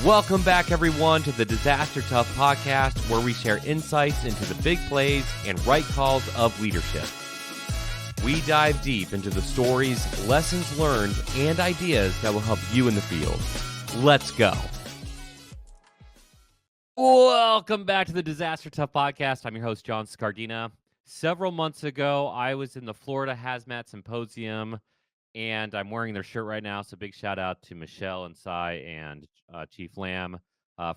Welcome back, everyone, to the Disaster Tough podcast, where we share insights into the big plays and right calls of leadership. We dive deep into the stories, lessons learned, and ideas that will help you in the field. Let's go. Welcome back to the Disaster Tough podcast. I'm your host, John Scardina. Several months ago, I was in the Florida Hazmat Symposium, and I'm wearing their shirt right now. So big shout out to Michelle and Cy and Chief Lamb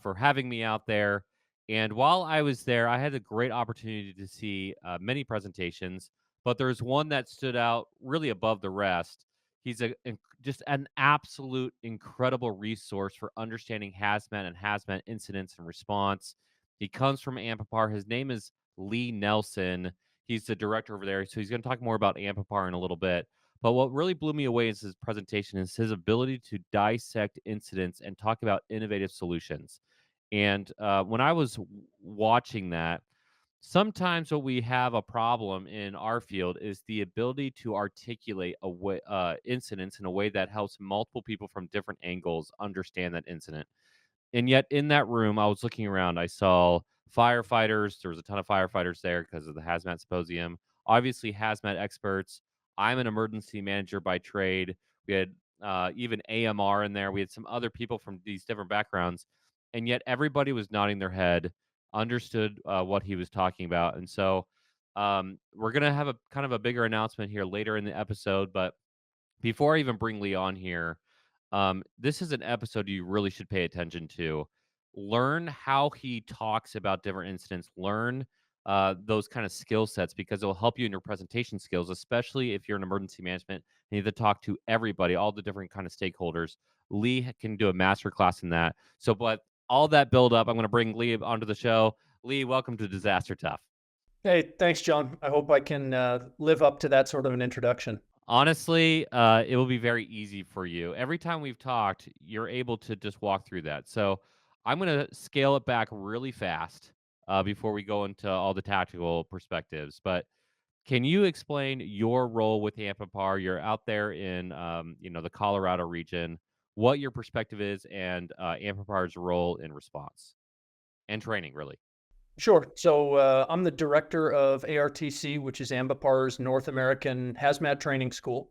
for having me out there. And while I was there, I had a great opportunity to see many presentations, but there's one that stood out really above the rest. He's just an absolute incredible resource for understanding hazmat and hazmat incidents and response. He comes from Ambipar. His name is Lee Nelson. He's the director over there. So he's going to talk more about Ambipar in a little bit. But what really blew me away is his presentation is his ability to dissect incidents and talk about innovative solutions. And when I was watching that, sometimes what we have a problem in our field is the ability to articulate incidents in a way that helps multiple people from different angles understand that incident. And yet in that room, I was looking around, I saw firefighters. There was a ton of firefighters there because of the hazmat symposium. Obviously, hazmat experts. I'm an emergency manager by trade. We had even AMR in there. We had some other people from these different backgrounds. And yet everybody was nodding their head, understood what he was talking about. And so we're going to have a kind of a bigger announcement here later in the episode. But before I even bring Lee on here, this is an episode you really should pay attention to. Learn how he talks about different incidents. Learn those kind of skill sets because it will help you in your presentation skills, especially if you're in emergency management and you have to talk to everybody, all the different kind of stakeholders. Lee can do a master class in that. So, but all that build up, I'm going to bring Lee onto the show. Lee, welcome to Disaster Tough. Hey, thanks, John. I hope I can live up to that sort of an introduction. Honestly, it will be very easy for you. Every time we've talked, you're able to just walk through that. So I'm going to scale it back really fast before we go into all the tactical perspectives. But can you explain your role with Ambipar? You're out there in, the Colorado region. What your perspective is, and Ampipar's role in response and training, really. Sure. So I'm the director of ARTC, which is Ambipar's North American Hazmat Training School.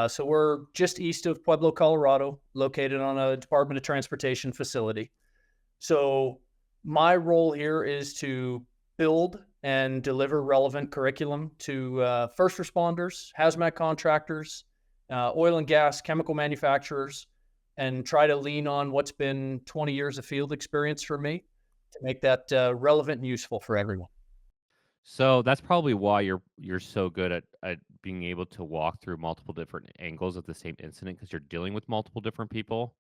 So we're just east of Pueblo, Colorado, located on a Department of Transportation facility. So my role here is to build and deliver relevant curriculum to first responders, hazmat contractors, oil and gas, chemical manufacturers, and try to lean on what's been 20 years of field experience for me to make that relevant and useful for everyone. So that's probably why you're so good at being able to walk through multiple different angles of the same incident because you're dealing with multiple different people.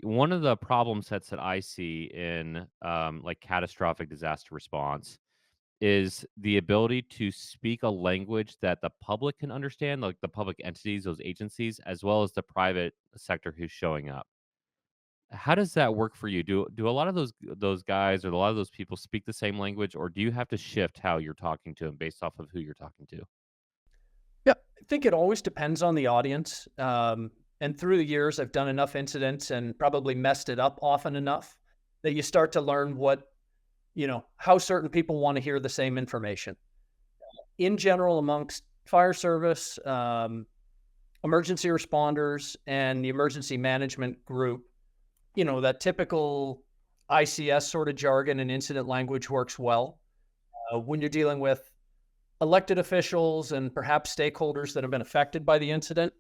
One of the problem sets that I see in like catastrophic disaster response is the ability to speak a language that the public can understand, like the public entities, those agencies, as well as the private sector who's showing up. How does that work for you? Do a lot of those guys or a lot of those people speak the same language, or do you have to shift how you're talking to them based off of who you're talking to? Yeah, I think it always depends on the audience. And through the years, I've done enough incidents and probably messed it up often enough that you start to learn how certain people want to hear the same information. In general, amongst fire service, emergency responders, and the emergency management group, that typical ICS sort of jargon and incident language works well. When you're dealing with elected officials and perhaps stakeholders that have been affected by the incident,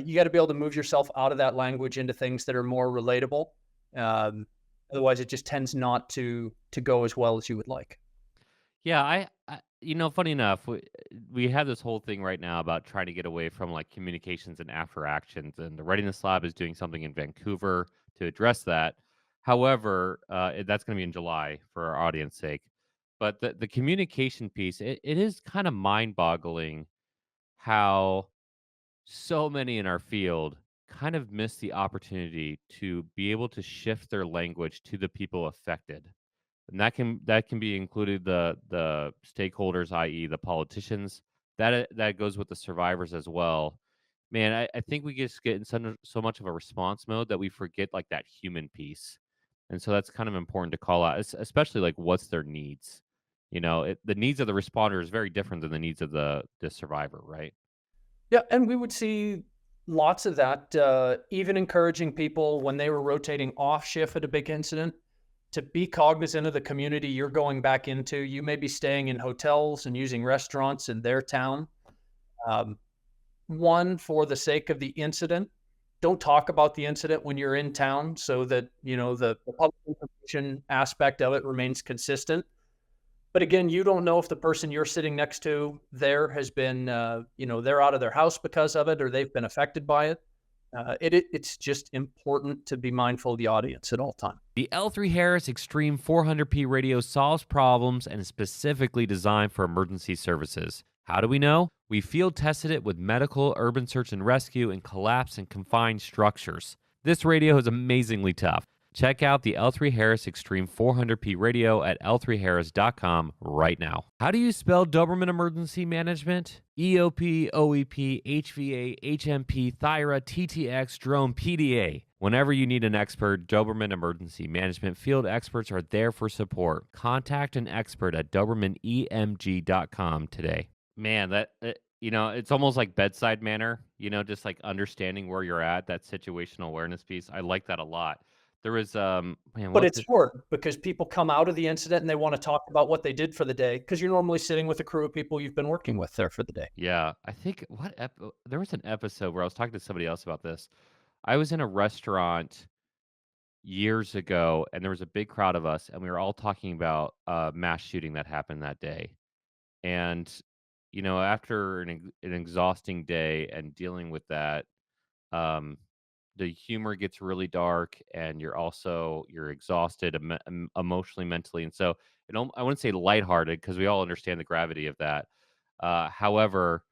you got to be able to move yourself out of that language into things that are more relatable. Otherwise, it just tends not to go as well as you would like. Yeah, funny enough, we have this whole thing right now about trying to get away from like communications and after actions, and the Readiness Lab is doing something in Vancouver to address that. However, that's going to be in July for our audience sake. But the communication piece, it is kind of mind boggling how so many in our field kind of miss the opportunity to be able to shift their language to the people affected, and that can be included the stakeholders, i.e., the politicians. That goes with the survivors as well. Man, I think we just get in so much of a response mode that we forget like that human piece. And so that's kind of important to call out, especially like what's their needs. The needs of the responder is very different than the needs of the survivor, right? Yeah, and we would see lots of that, even encouraging people when they were rotating off shift at a big incident to be cognizant of the community you're going back into. You may be staying in hotels and using restaurants in their town. Um, One, for the sake of the incident, don't talk about the incident when you're in town so that, the public information aspect of it remains consistent. But again, you don't know if the person you're sitting next to there has been, they're out of their house because of it or they've been affected by it. It's just important to be mindful of the audience at all times. The L3 Harris Extreme 400p radio solves problems and is specifically designed for emergency services. How do we know? We field tested it with medical, urban search and rescue, and collapse and confined structures. This radio is amazingly tough. Check out the L3 Harris Extreme 400p radio at l3harris.com right now. How do you spell Doberman Emergency Management? EOP, OEP, HVA, HMP, Thyra, TTX, Drone, PDA. Whenever you need an expert, Doberman Emergency Management field experts are there for support. Contact an expert at DobermanEMG.com today. Man, it's almost like bedside manner, just like understanding where you're at, that situational awareness piece. I like that a lot. There was, man, But what's it's it? hard because people come out of the incident and they want to talk about what they did for the day because you're normally sitting with a crew of people you've been working with there for the day. Yeah, I think there was an episode where I was talking to somebody else about this. I was in a restaurant years ago, and there was a big crowd of us, and we were all talking about a mass shooting that happened that day. And after an exhausting day and dealing with that, um, the humor gets really dark, and you're exhausted emotionally, mentally, and so I wouldn't say lighthearted because we all understand the gravity of that. However,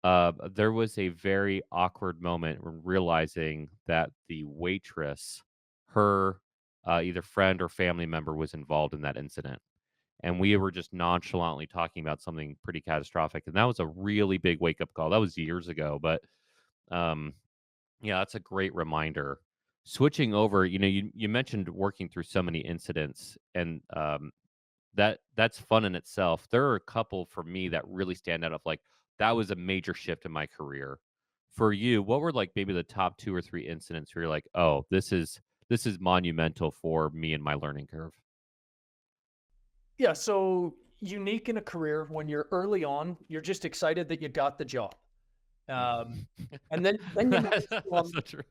there was a very awkward moment when realizing that the waitress, her either friend or family member, was involved in that incident. And we were just nonchalantly talking about something pretty catastrophic. And that was a really big wake up call. That was years ago. But um, yeah, that's a great reminder. Switching over, you mentioned working through so many incidents, and that's fun in itself. There are a couple for me that really stand out of like that was a major shift in my career. For you, what were like maybe the top 2 or 3 incidents where you're like, "Oh, this is monumental for me and my learning curve?" Yeah, so unique in a career when you're early on, you're just excited that you got the job. Um, and then you move That's from, so true.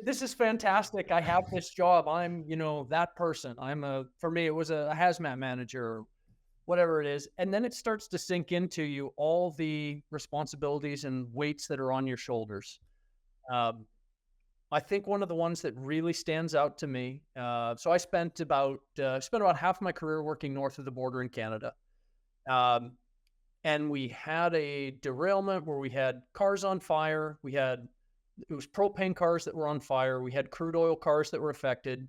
This is fantastic. I have this job. I'm, that person. For me, it was a hazmat manager or whatever it is. And then it starts to sink into you all the responsibilities and weights that are on your shoulders. Um, I think one of the ones that really stands out to me. So I spent about half my career working north of the border in Canada. Um, and we had a derailment where we had cars on fire. It was propane cars that were on fire. We had crude oil cars that were affected.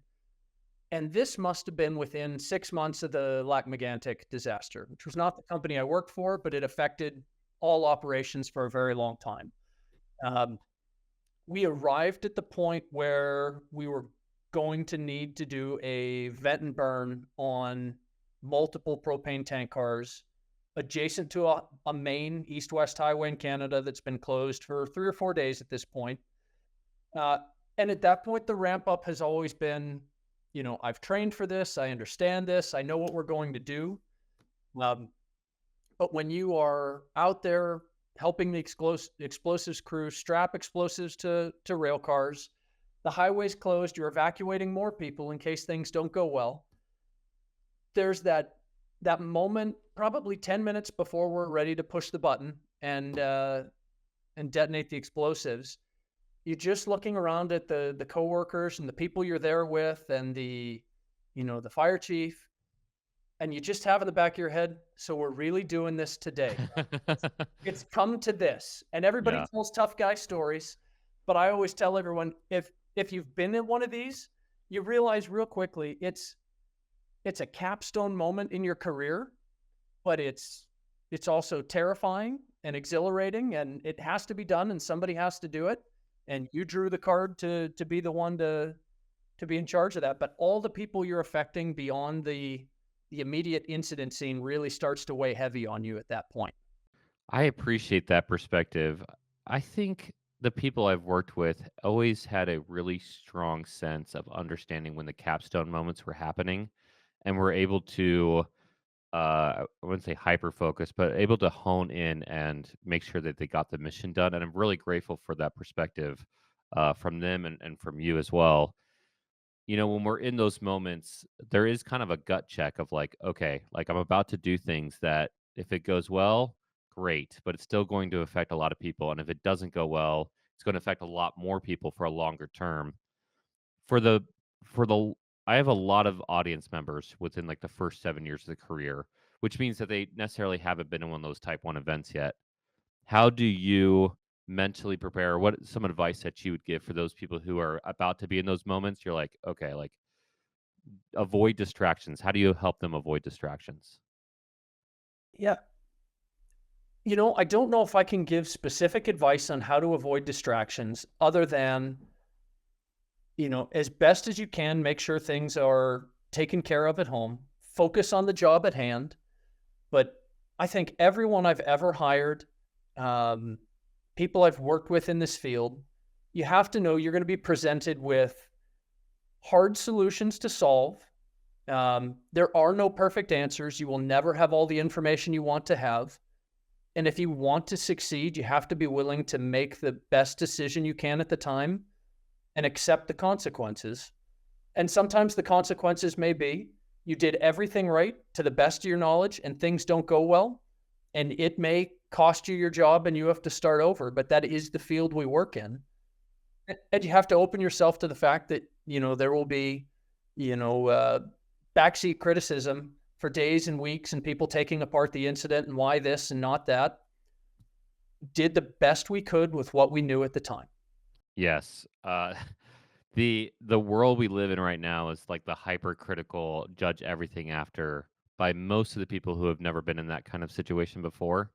And this must have been within 6 months of the Lac Megantic disaster, which was not the company I worked for, but it affected all operations for a very long time. Um, we arrived at the point where we were going to need to do a vent and burn on multiple propane tank cars adjacent to a main east-west highway in Canada that's been closed for 3 or 4 days at this point. Uh, and at that point, the ramp up has always been, I've trained for this. I understand this. I know what we're going to do. Um, but when you are out there helping the explosives crew strap explosives to rail cars, the highway's closed, you're evacuating more people in case things don't go well. There's that moment, probably 10 minutes before we're ready to push the button and detonate the explosives. You're just looking around at the coworkers and the people you're there with and the fire chief, and you just have in the back of your head, so we're really doing this today. It's come to this. And everybody Yeah. tells tough guy stories, but I always tell everyone, if you've been in one of these, you realize real quickly it's a capstone moment in your career, but it's also terrifying and exhilarating, and it has to be done, and somebody has to do it. And you drew the card to be the one to be in charge of that. But all the people you're affecting beyond the immediate incident scene really starts to weigh heavy on you at that point. I appreciate that perspective. I think the people I've worked with always had a really strong sense of understanding when the capstone moments were happening and were able to I wouldn't say hyper focus, but able to hone in and make sure that they got the mission done. And I'm really grateful for that perspective from them and from you as well. You know, when we're in those moments, there is kind of a gut check of like, okay, like I'm about to do things that if it goes well, great, but it's still going to affect a lot of people. And if it doesn't go well, it's going to affect a lot more people for a longer term. For the for the I have a lot of audience members within like the first 7 years of the career, which means that they necessarily haven't been in one of those type one events yet. How do you mentally prepare? What some advice that you would give for those people who are about to be in those moments? You're like, okay, like avoid distractions. How do you help them avoid distractions? Yeah. I don't know if I can give specific advice on how to avoid distractions other than, as best as you can, make sure things are taken care of at home, focus on the job at hand. But I think everyone I've ever hired, um, people I've worked with in this field, you have to know you're going to be presented with hard solutions to solve. There are no perfect answers. You will never have all the information you want to have. And if you want to succeed, you have to be willing to make the best decision you can at the time and accept the consequences. And sometimes the consequences may be you did everything right to the best of your knowledge and things don't go well. And it may cost you your job and you have to start over, but that is the field we work in. And you have to open yourself to the fact that, there will be, backseat criticism for days and weeks and people taking apart the incident and why this and not that. Did the best we could with what we knew at the time. Yes. The world we live in right now is like the hypercritical judge everything after by most of the people who have never been in that kind of situation before.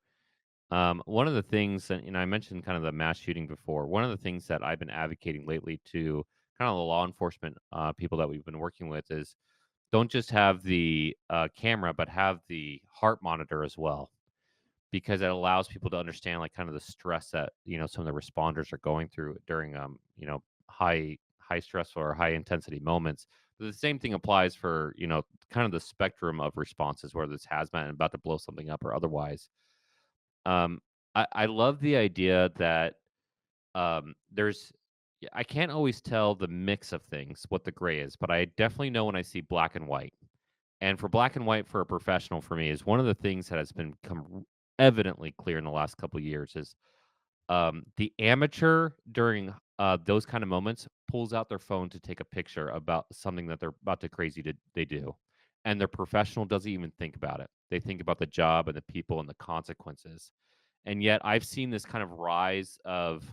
One of the things, and I mentioned kind of the mass shooting before. One of the things that I've been advocating lately to kind of the law enforcement people that we've been working with is don't just have the camera, but have the heart monitor as well, because it allows people to understand like kind of the stress that some of the responders are going through during high stressful or high intensity moments. But the same thing applies for kind of the spectrum of responses, whether it's hazmat and about to blow something up or otherwise. um, I love the idea that there's I can't always tell the mix of things what the gray is, but I definitely know when I see black and white. And for black and white for a professional for me is one of the things that has become evidently clear in the last couple of years is the amateur during those kind of moments pulls out their phone to take a picture about something that they're about to they do, and their professional doesn't even think about it. They think about the job and the people and the consequences. And yet, I've seen this kind of rise of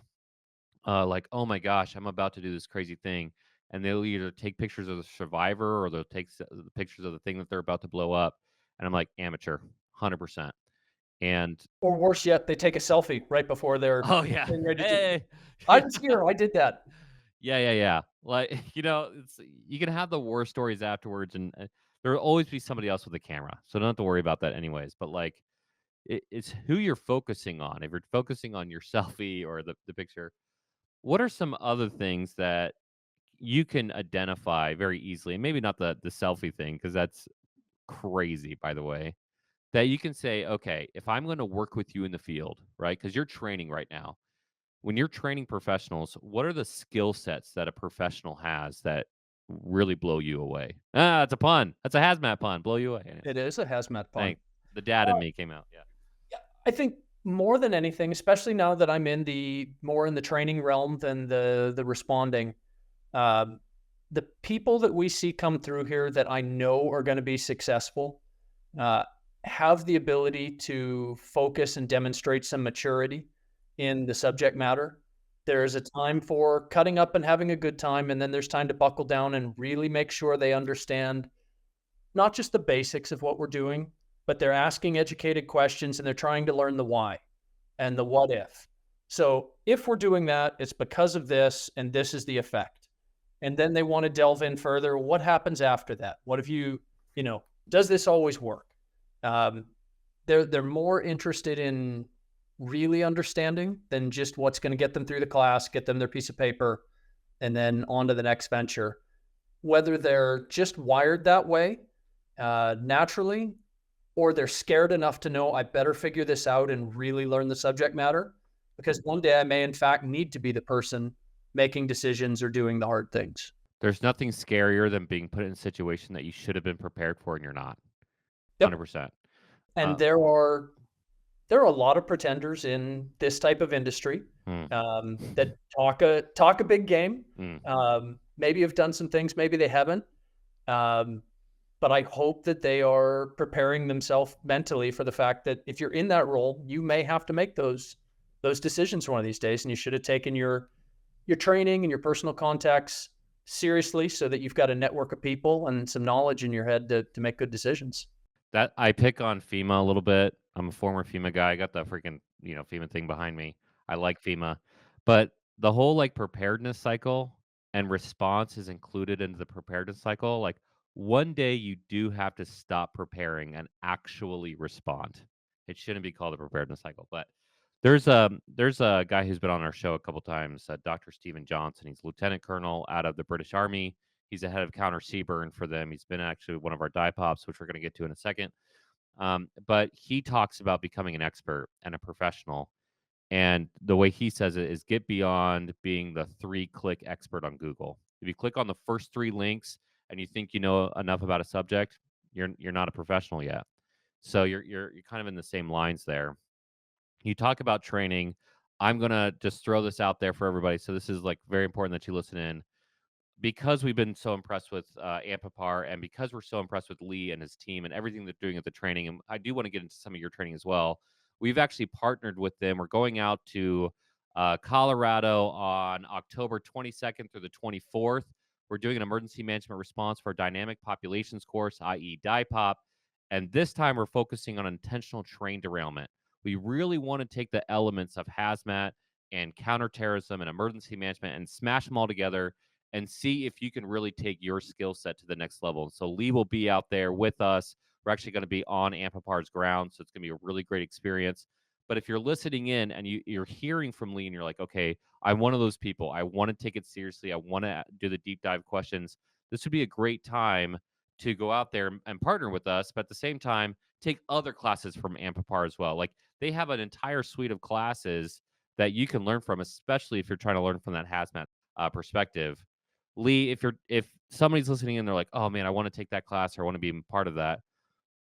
like, oh my gosh, I'm about to do this crazy thing, and they'll either take pictures of the survivor or they'll take the pictures of the thing that they're about to blow up, and I'm like, amateur, 100%. And Or worse yet, they take a selfie right before they're oh yeah, getting ready to. hey, I was here. I did that. yeah. Like you can have the war stories afterwards, and there will always be somebody else with a camera, so don't have to worry about that anyways. But like, it's who you're focusing on. If you're focusing on your selfie or the picture, what are some other things that you can identify very easily? And maybe not the selfie thing because that's crazy, by the way. That you can say, okay, if I'm going to work with you in the field, right? Because you're training right now. When you're training professionals, what are the skill sets that a professional has that really blow you away? Ah, it's a pun. That's a hazmat pun. Blow you away. Anyways, It is a hazmat pun. thanks. The dad in me came out. Yeah. Yeah, I think more than anything, especially now that I'm in the more in the training realm than the responding, um, the people that we see come through here that I know are going to be successful uh, have the ability to focus and demonstrate some maturity in the subject matter. There's a time for cutting up and having a good time, and then there's time to buckle down and really make sure they understand not just the basics of what we're doing, but they're asking educated questions and they're trying to learn the why. and the what if. So if we're doing that, it's because of this, and this is the effect. And then they want to delve in further. What happens after that? What if does this always work? Um, they're more interested in really understanding than just what's going to get them through the class, get them their piece of paper, and then on to the next venture. Whether they're just wired that way naturally, or they're scared enough to know I better figure this out and really learn the subject matter, because one day I may in fact need to be the person making decisions or doing the hard things. There's nothing scarier than being put in a situation that you should have been prepared for and you're not. Yep. 100%. And Uh, there are a lot of pretenders in this type of industry mm, that talk a big game. mm. Maybe have done some things, maybe they haven't. Um, but I hope that they are preparing themselves mentally for the fact that if you're in that role, you may have to make those decisions one of these days, and you should have taken your training and your personal contacts seriously so that you've got a network of people and some knowledge in your head to make good decisions. That I pick on FEMA a little bit. I'm a former FEMA guy. I got the freaking, FEMA thing behind me. I like FEMA. But the whole like preparedness cycle and response is included into the preparedness cycle. Like one day you do have to stop preparing and actually respond. It shouldn't be called a preparedness cycle, but there's a guy who's been on our show a couple times, Dr. Stephen Johnson. He's lieutenant colonel out of the British Army. He's the head of counter Seaburn for them. He's been actually one of our die pops, which we're going to get to in a second. But he talks about becoming an expert and a professional. And the way he says it is get beyond being the 3-click expert on Google. If you click on the first 3 links and you think you know enough about a subject, you're not a professional yet. So you're kind of in the same lines there. You talk about training. I'm gonna just throw this out there for everybody. So this is like very important that you listen in because we've been so impressed with Ambipar and because we're so impressed with Lee and his team and everything they're doing at the training, and I do want to get into some of your training as well. We've actually partnered with them. We're going out to Colorado on October 22nd through the 24th. We're doing an emergency management response for a dynamic populations course, i.e., DIPOP. And this time we're focusing on intentional train derailment. We really want to take the elements of hazmat and counterterrorism and emergency management and smash them all together and see if you can really take your skill set to the next level. So Lee will be out there with us. We're actually going to be on Ampipar's ground, so it's going to be a really great experience. But if you're listening in and you're hearing from Lee and you're like, okay, I'm one of those people. I want to take it seriously. I want to do the deep dive questions. This would be a great time to go out there and partner with us, but at the same time, take other classes from Ampipar as well. Like they have an entire suite of classes that you can learn from, especially if you're trying to learn from that hazmat perspective. Lee, if somebody's listening and they're like, "Oh man, I want to take that class or I want to be part of that."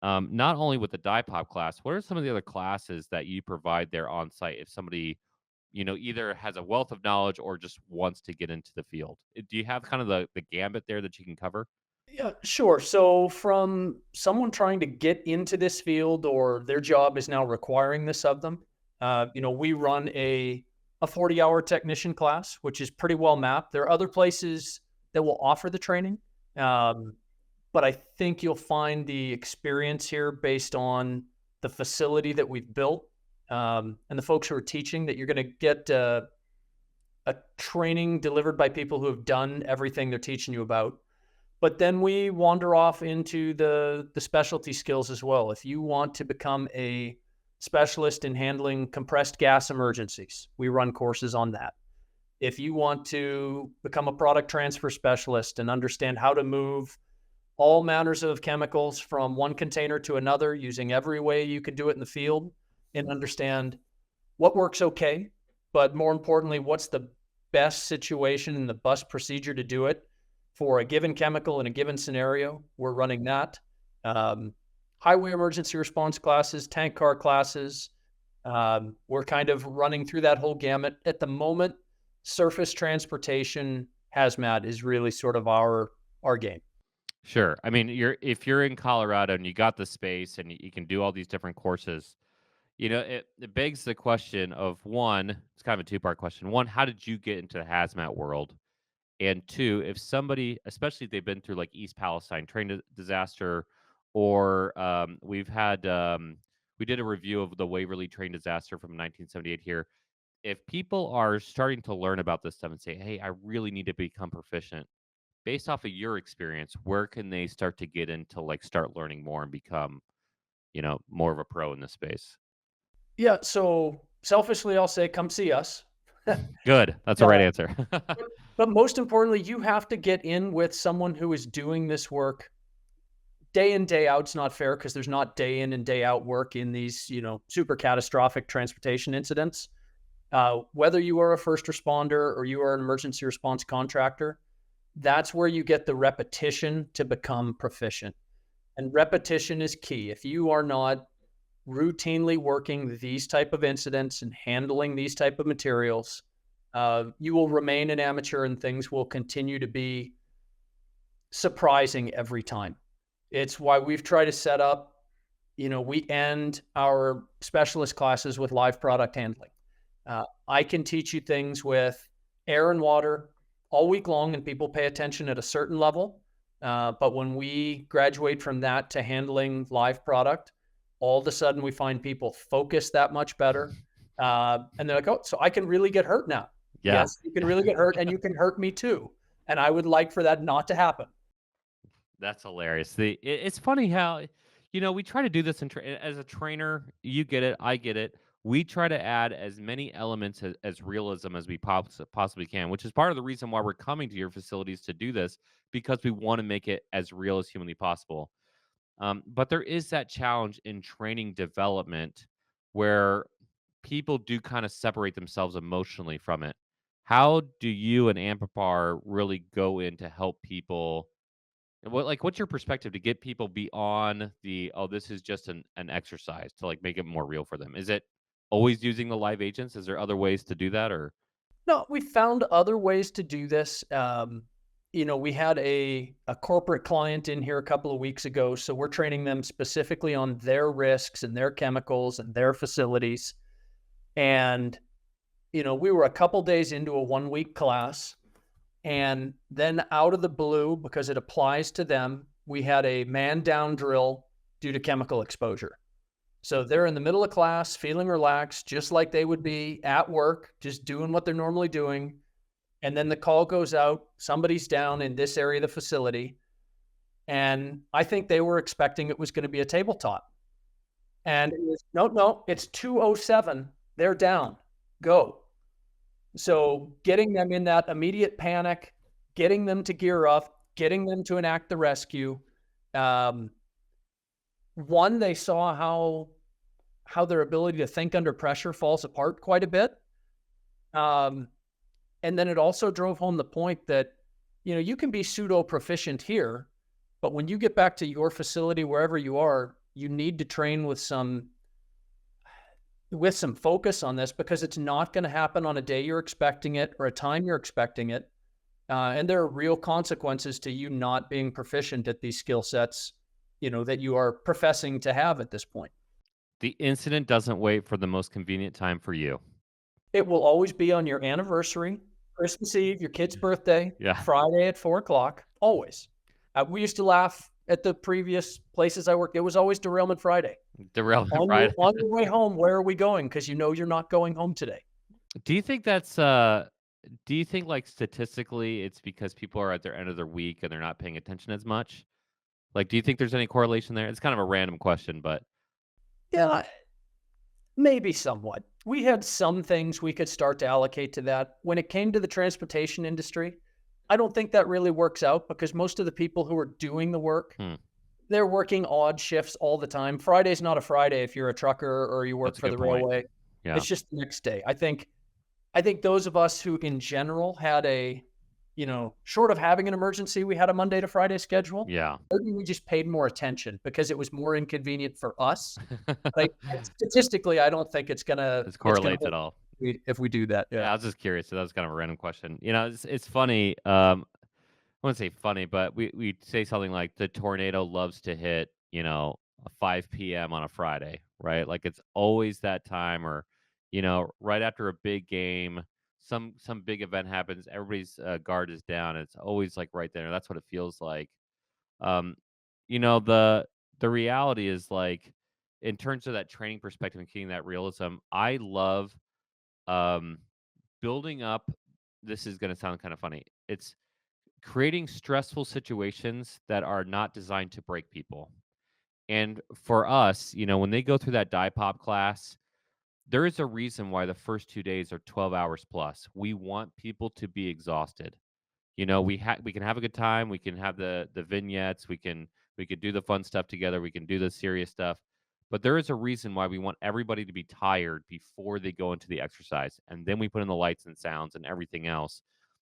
Not only with the die pop class, what are some of the other classes that you provide there on site if somebody, either has a wealth of knowledge or just wants to get into the field? Do you have kind of the gambit there that you can cover? Yeah, sure. So from someone trying to get into this field or their job is now requiring this of them, we run a 40-hour technician class, which is pretty well mapped. There are other places that will offer the training. Um, but I think you'll find the experience here based on the facility that we've built, and the folks who are teaching, that you're going to get a training delivered by people who have done everything they're teaching you about. But then we wander off into the specialty skills as well. If you want to become a specialist in handling compressed gas emergencies, we run courses on that. If you want to become a product transfer specialist and understand how to move all manners of chemicals from one container to another using every way you can do it in the field, and understand what works okay, but more importantly, what's the best situation and the best procedure to do it for a given chemical in a given scenario, we're running that. Um, Highway emergency response classes, tank car classes. We're kind of running through that whole gamut. At the moment, surface transportation hazmat is really sort of our game. Sure. I mean, if you're in Colorado and you got the space and you can do all these different courses, it begs the question of one, it's kind of a two-part question. One, how did you get into the hazmat world? And two, if somebody, especially if they've been through like East Palestine train disaster, or we've had we did a review of the Waverly train disaster from 1978 here. If people are starting to learn about this stuff and say, "Hey, I really need to become proficient," based off of your experience, where can they start to get into like start learning more and become, more of a pro in this space? Yeah, so selfishly, I'll say come see us. Good. That's the Uh, right answer. but most importantly, you have to get in with someone who is doing this work day in, day out. It's not fair because there's not day in and day out work in these, super catastrophic transportation incidents. Whether you are a first responder or you are an emergency response contractor, that's where you get the repetition to become proficient. And repetition is key. If you are not routinely working these type of incidents and handling these type of materials, you will remain an amateur and things will continue to be surprising every time. It's why we've tried to set up, we end our specialist classes with live product handling. I can teach you things with air and water all week long, and people pay attention at a certain level. But when we graduate from that to handling live product, all of a sudden we find people focus that much better. And they're like, oh, so I can really get hurt now. Yeah. Yes, you can really get hurt, and you can hurt me too. And I would like for that not to happen. That's hilarious. It's funny how, we try to do this as a trainer. You get it, I get it. We try to add as many elements as realism as we possibly can, which is part of the reason why we're coming to your facilities to do this because we want to make it as real as humanly possible. But there is that challenge in training development where people do kind of separate themselves emotionally from it. How do you and Ambipar really go in to help people? What's your perspective to get people beyond the, "Oh, this is just an exercise," to, like, make it more real for them? Is it always using the live agents? Is there other ways to do that, or No, we found other ways to do this. We had a corporate client in here a couple of weeks ago, so we're training them specifically on their risks and their chemicals and their facilities. And, we were a couple days into a 1 week class, and then out of the blue, because it applies to them, we had a man down drill due to chemical exposure. So they're in the middle of class, feeling relaxed, just like they would be at work, just doing what they're normally doing. And then the call goes out, somebody's down in this area of the facility. And I think they were expecting it was going to be a tabletop. And it was, no, no, it's 2:07. They're down. Go. So getting them in that immediate panic, getting them to gear up, getting them to enact the rescue. Um, One, they saw how their ability to think under pressure falls apart quite a bit. Um, and then it also drove home the point that, you can be pseudo proficient here, but when you get back to your facility, wherever you are, you need to train with some focus on this because it's not going to happen on a day you're expecting it or a time you're expecting it. And there are real consequences to you not being proficient at these skill sets, that you are professing to have at this point. the incident doesn't wait for the most convenient time for you? It will always be on your anniversary, Christmas Eve, your kid's birthday, Yeah. Friday at 4 o'clock, always. We used to laugh at the previous places I worked. It was always derailment Friday. Derailment, On your right? on your way home, where are we going? Because you're not going home today. Do you think do you think, like, statistically, it's because people are at their end of their week and they're not paying attention as much? Like, do you think there's any correlation there? It's kind of a random question, but Yeah, maybe somewhat. We had some things we could start to allocate to that. When it came to the transportation industry, I don't think that really works out because most of the people who are doing the work, hmm, they're working odd shifts all the time. Friday's not a Friday if you're a trucker or you work that's a for good the point. railway. Yeah. It's just the next day. I think those of us who in general had short of having an emergency, we had a Monday to Friday schedule. Yeah. Maybe we just paid more attention because it was more inconvenient for us. Like statistically, I don't think This it's gonna correlates at hold all. if we do that. Yeah, Yeah. I was just curious. So that was kind of a random question. It's funny. I wouldn't say funny, but we say something like the tornado loves to hit, a 5 p.m. on a Friday, right? Like it's always that time, or right after a big game, some big event happens, everybody's guard is down. It's always like right there. That's what it feels like. Um, the reality is like. in terms of that training perspective and keeping that realism, I love um, building up. This is going to sound kind of funny. It's creating stressful situations that are not designed to break people. And for us, when they go through that die pop class, there is a reason why the first 2 days are 12 hours plus. We want people to be exhausted. We can have a good time, we can have the vignettes, we could do the fun stuff together, we can do the serious stuff. But there is a reason why we want everybody to be tired before they go into the exercise. And then we put in the lights and sounds and everything else.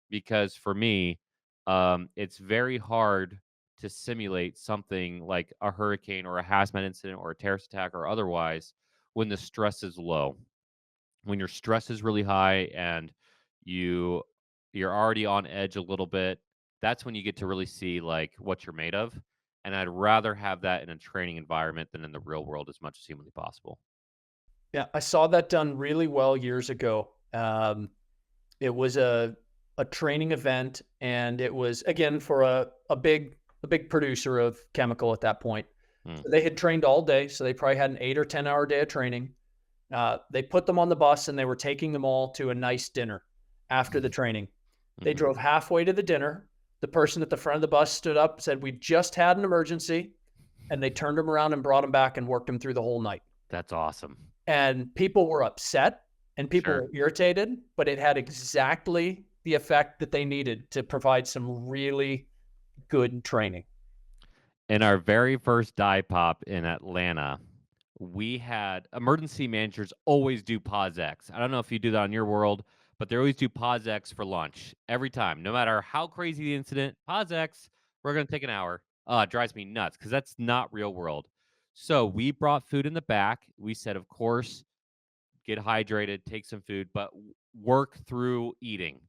Because for me, it's very hard to simulate something like a hurricane or a hazmat incident or a terrorist attack or otherwise when the stress is low. When your stress is really high and you you're already on edge a little bit, that's when you get to really see like what you're made of. And I'd rather have that in a training environment than in the real world as much as humanly possible. Yeah, I saw that done really well years ago. It was a training event, and it was again for a big producer of chemical at that point. Mm, So they had trained all day, so they probably had an 8 or 10 hour day of training. They put them on the bus, and they were taking them all to a nice dinner after the training. They mhm. drove halfway to the dinner. The person at the front of the bus stood up, said, "We just had an emergency," and they turned them around and brought them back and worked them through the whole night. That's awesome. And people were upset and people Sure. were irritated, but it had exactly the effect that they needed to provide some really good training. In our very first die pop in Atlanta, we had emergency managers always do pause X. I don't know if you do that on your world, but they always do pause X for lunch every time. No matter how crazy the incident, pause X, we're going to take an hour. It drives me nuts because that's not real world. So we brought food in the back. We said, of course, get hydrated, take some food, but work through eating.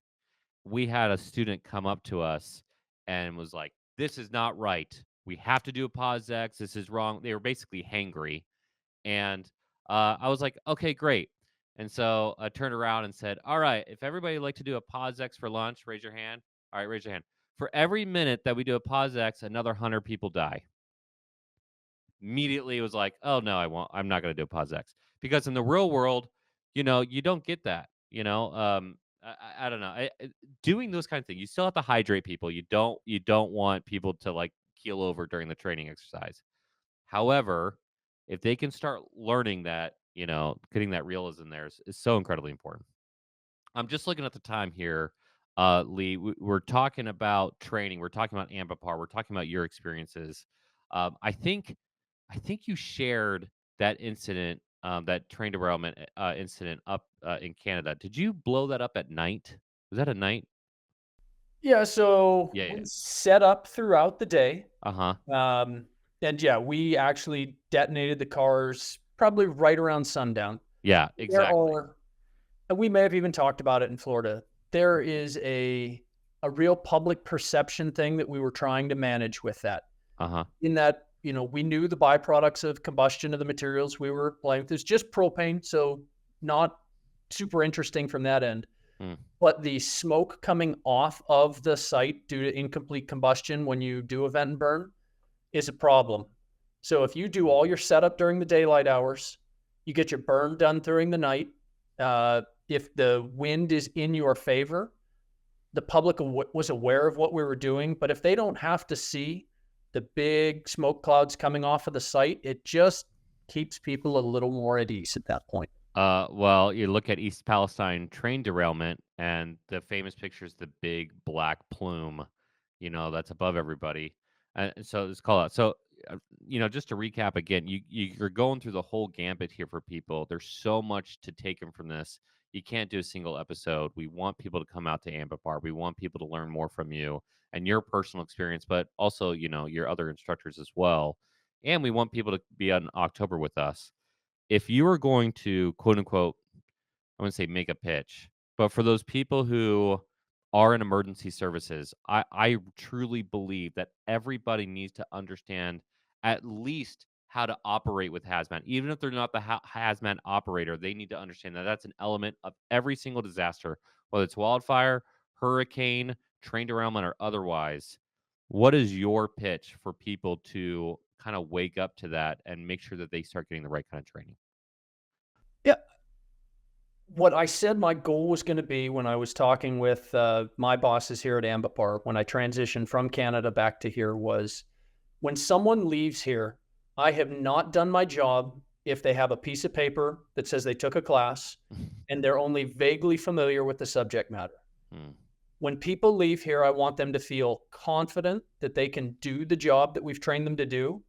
We had a student come up to us and was like, "This is not right. We have to do a pause X. This is wrong." They were basically hangry, and I was like, "Okay, great." And so I turned around and said, "All right, if everybody would like to do a pause X for lunch, raise your hand. All right, raise your hand. For every minute that we do a pause X, another 100 people die." Immediately it was like, "Oh no, I won't. I'm not going to do a pause X." Because in the real world, you don't get that. I don't know. Doing those kind of things, you still have to hydrate people. You don't want people to like keel over during the training exercise. However, if they can start learning that, getting that realism there is so incredibly important. I'm just looking at the time here, Lee. We're talking about training. We're talking about Ambipar. We're talking about your experiences. I think you shared that incident, that train derailment incident up in Canada. Did you blow that up at night? Was that a night? Yeah, so Yeah, we yeah. set up throughout the day. Uh huh. Um, and yeah, we actually detonated the cars probably right around sundown. Yeah, There exactly. are, and we may have even talked about it in Florida. There is a real public perception thing that we were trying to manage with that. Uh huh. In that, we knew the byproducts of combustion of the materials we were playing with. It's just propane, so not super interesting from that end. Mm, But the smoke coming off of the site due to incomplete combustion when you do a vent and burn is a problem. So if you do all your setup during the daylight hours, you get your burn done during the night. If the wind is in your favor, the public was aware of what we were doing. But if they don't have to see the big smoke clouds coming off of the site, it just keeps people a little more at ease at that point. well, you look at East Palestine train derailment, and the famous picture is the big black plume, that's above everybody. And so it's called out. So, just to recap again, you're going through the whole gambit here for people. There's so much to take in from this. You can't do a single episode. We want people to come out to Ambipar. We want people to learn more from you and your personal experience, but also, your other instructors as well. And we want people to be on October with us. If you are going to quote unquote, I wouldn't say make a pitch, but for those people who are in emergency services, I truly believe that everybody needs to understand at least how to operate with hazmat. Even if they're not the hazmat operator, they need to understand that that's an element of every single disaster, whether it's wildfire, hurricane, train derailment, or otherwise. What is your pitch for people to kind of wake up to that and make sure that they start getting the right kind of training? Yeah. What I said my goal was going to be when I was talking with my bosses here at Ambipar when I transitioned from Canada back to here was when someone leaves here, I have not done my job if they have a piece of paper that says they took a class and they're only vaguely familiar with the subject matter. Hmm. When people leave here, I want them to feel confident that they can do the job that we've trained them to do,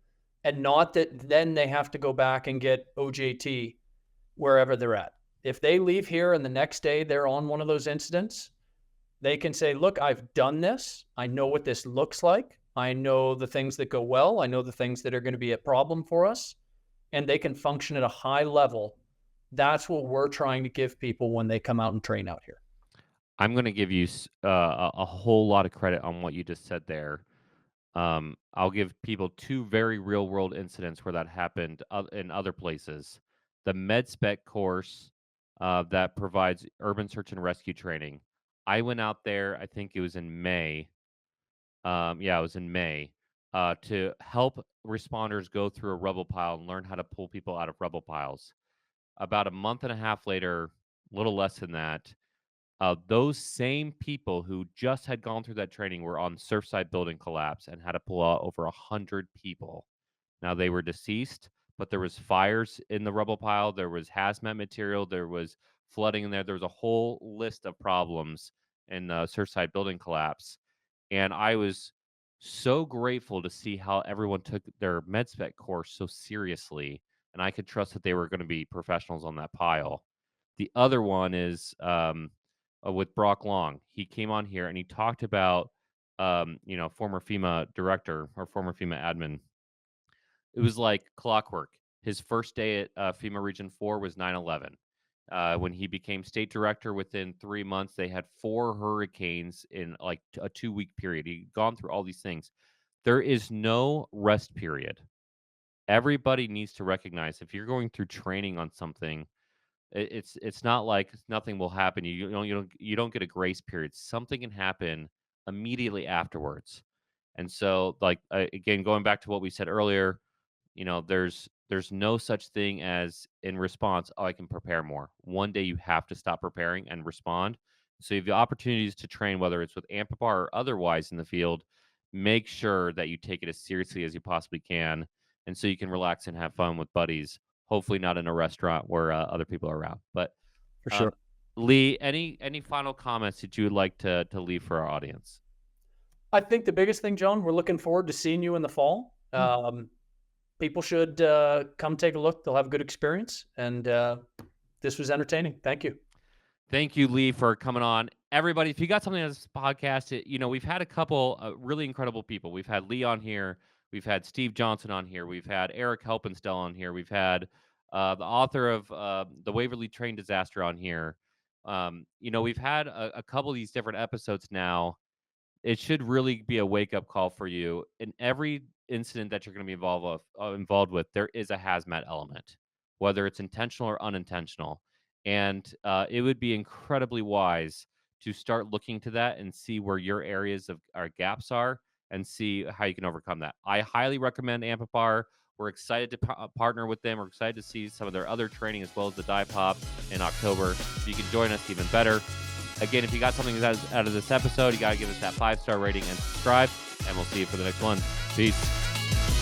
and not that then they have to go back and get OJT wherever they're at. If they leave here and the next day they're on one of those incidents, they can say, look, I've done this. I know what this looks like. I know the things that go well. I know the things that are going to be a problem for us. And they can function at a high level. That's what we're trying to give people when they come out and train out here. I'm going to give you a whole lot of credit on what you just said there. I'll give people two very real world incidents where that happened in other places. The med spec course that provides urban search and rescue training. I went out there, I think it was in May. Yeah, it was in May, to help responders go through a rubble pile and learn how to pull people out of rubble piles. About a month and a half later, a little less than that, those same people who just had gone through that training were on Surfside building collapse and had to pull out over 100 people. Now they were deceased, but there was fires in the rubble pile. There was hazmat material. There was flooding in there. There was a whole list of problems in the Surfside building collapse. And I was so grateful to see how everyone took their med spec course so seriously. And I could trust that they were going to be professionals on that pile. The other one is with Brock Long. He came on here and he talked about, former FEMA director or former FEMA admin. It was like clockwork. His first day at FEMA Region 4 was 9/11. When he became state director, within 3 months, they had 4 hurricanes in like a 2-week period. He'd gone through all these things. There is no rest period. Everybody needs to recognize if you're going through training on something, it's not like nothing will happen. You don't get a grace period. Something can happen immediately afterwards. And so, like, again, going back to what we said earlier, there's no such thing as in response, oh, I can prepare more. One day you have to stop preparing and respond. So you have the opportunities to train, whether it's with Ambipar or otherwise in the field. Make sure that you take it as seriously as you possibly can, and so you can relax and have fun with buddies. Hopefully, not in a restaurant where other people are around. But For um, sure. Lee, any final comments that you would like to leave for our audience? I think the biggest thing, John, we're looking forward to seeing you in the fall. People should come take a look. They'll have a good experience. And this was entertaining. Thank you. Thank you, Lee, for coming on. Everybody, if you got something on this podcast, we've had a couple really incredible people. We've had Lee on here. We've had Steve Johnson on here. We've had Eric Helpenstell on here. We've had the author of the Waverly Train Disaster on here. We've had a couple of these different episodes now. It should really be a wake-up call for you. In every incident that you're going to be involved with, there is a hazmat element, whether it's intentional or unintentional. And it would be incredibly wise to start looking to that and see where your areas of our gaps are and see how you can overcome that. I highly recommend Ambipar. We're excited to partner with them. We're excited to see some of their other training as well as the dive pop in October. If you can join us, even better. Again, if you got something out of this episode, you got to give us that 5-star rating and subscribe, and we'll see you for the next one. Peace.